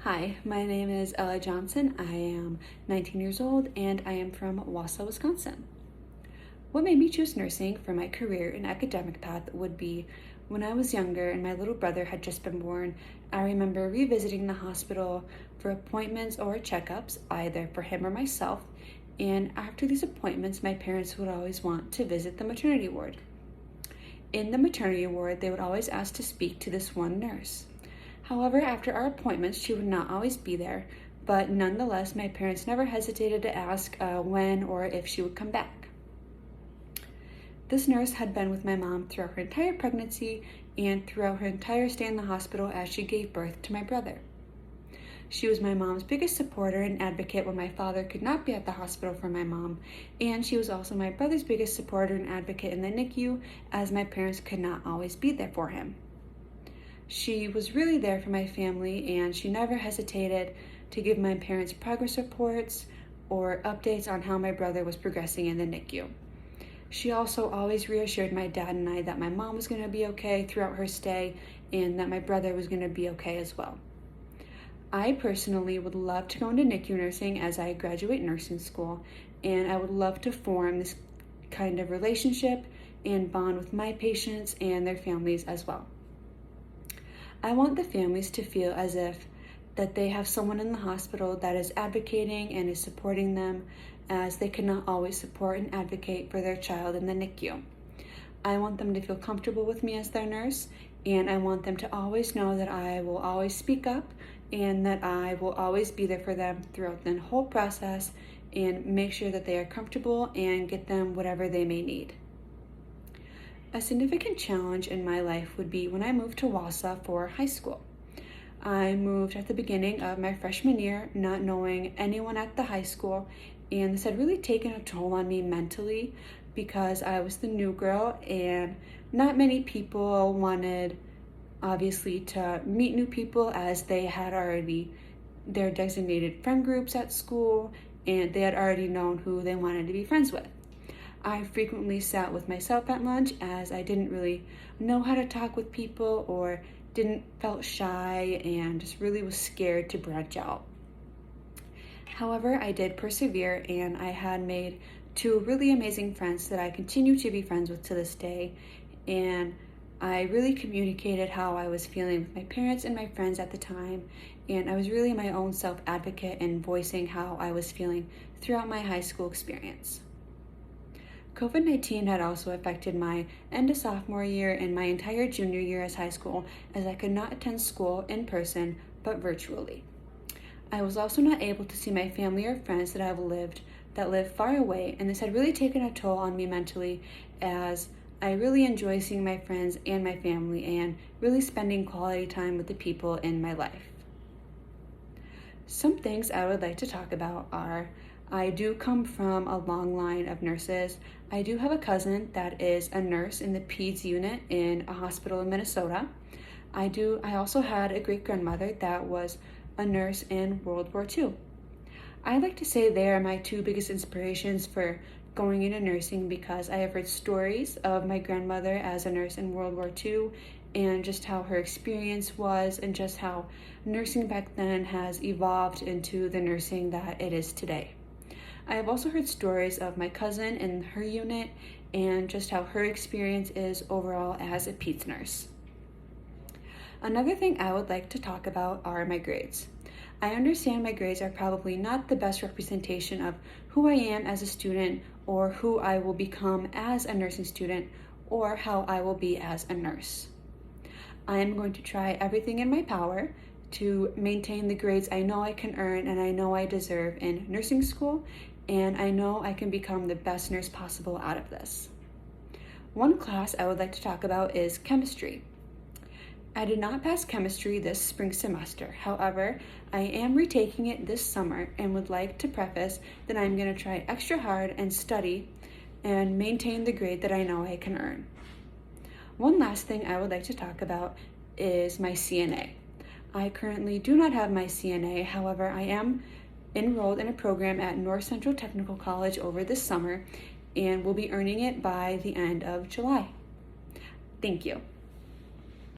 Hi, my name is Ella Johnson. I am 19 years old and I am from Wausau, Wisconsin. What made me choose nursing for my career and academic path would be when I was younger and my little brother had just been born. I remember revisiting the hospital for appointments or checkups, either for him or myself, and after these appointments, my parents would always want to visit the maternity ward. In the maternity ward, they would always ask to speak to this one nurse. However, after our appointments, she would not always be there, but nonetheless, my parents never hesitated to ask when or if she would come back. This nurse had been with my mom throughout her entire pregnancy and throughout her entire stay in the hospital as she gave birth to my brother. She was my mom's biggest supporter and advocate when my father could not be at the hospital for my mom, and she was also my brother's biggest supporter and advocate in the NICU as my parents could not always be there for him. She was really there for my family, and she never hesitated to give my parents progress reports or updates on how my brother was progressing in the NICU. She also always reassured my dad and I that my mom was going to be okay throughout her stay and that my brother was going to be okay as well. I personally would love to go into NICU nursing as I graduate nursing school, and I would love to form this kind of relationship and bond with my patients and their families as well. I want the families to feel as if that they have someone in the hospital that is advocating and is supporting them, as they cannot always support and advocate for their child in the NICU. I want them to feel comfortable with me as their nurse, and I want them to always know that I will always speak up and that I will always be there for them throughout the whole process and make sure that they are comfortable and get them whatever they may need. A significant challenge in my life would be when I moved to Wausau for high school. I moved at the beginning of my freshman year, not knowing anyone at the high school, and this had really taken a toll on me mentally because I was the new girl and not many people wanted, obviously, to meet new people as they had already their designated friend groups at school and they had already known who they wanted to be friends with. I frequently sat with myself at lunch as I didn't really know how to talk with people or felt shy and just really was scared to branch out. However, I did persevere and I had made two really amazing friends that I continue to be friends with to this day, and I really communicated how I was feeling with my parents and my friends at the time, and I was really my own self-advocate in voicing how I was feeling throughout my high school experience. COVID-19 had also affected my end of sophomore year and my entire junior year as high school, as I could not attend school in person but virtually. I was also not able to see my family or friends that live far away, and this had really taken a toll on me mentally, as I really enjoy seeing my friends and my family and really spending quality time with the people in my life. Some things I would like to talk about are I do come from a long line of nurses. I do have a cousin that is a nurse in the peds unit in a hospital in Minnesota. I also had a great-grandmother that was a nurse in World War II. I like to say they are my two biggest inspirations for going into nursing because I have heard stories of my grandmother as a nurse in World War II and just how her experience was and just how nursing back then has evolved into the nursing that it is today. I have also heard stories of my cousin in her unit and just how her experience is overall as a peds nurse. Another thing I would like to talk about are my grades. I understand my grades are probably not the best representation of who I am as a student or who I will become as a nursing student or how I will be as a nurse. I am going to try everything in my power to maintain the grades I know I can earn and I know I deserve in nursing school, and I know I can become the best nurse possible out of this. One class I would like to talk about is chemistry. I did not pass chemistry this spring semester. However, I am retaking it this summer and would like to preface that I'm going to try extra hard and study and maintain the grade that I know I can earn. One last thing I would like to talk about is my CNA. I currently do not have my CNA. However, I am enrolled in a program at North Central Technical College over this summer and will be earning it by the end of July. Thank you.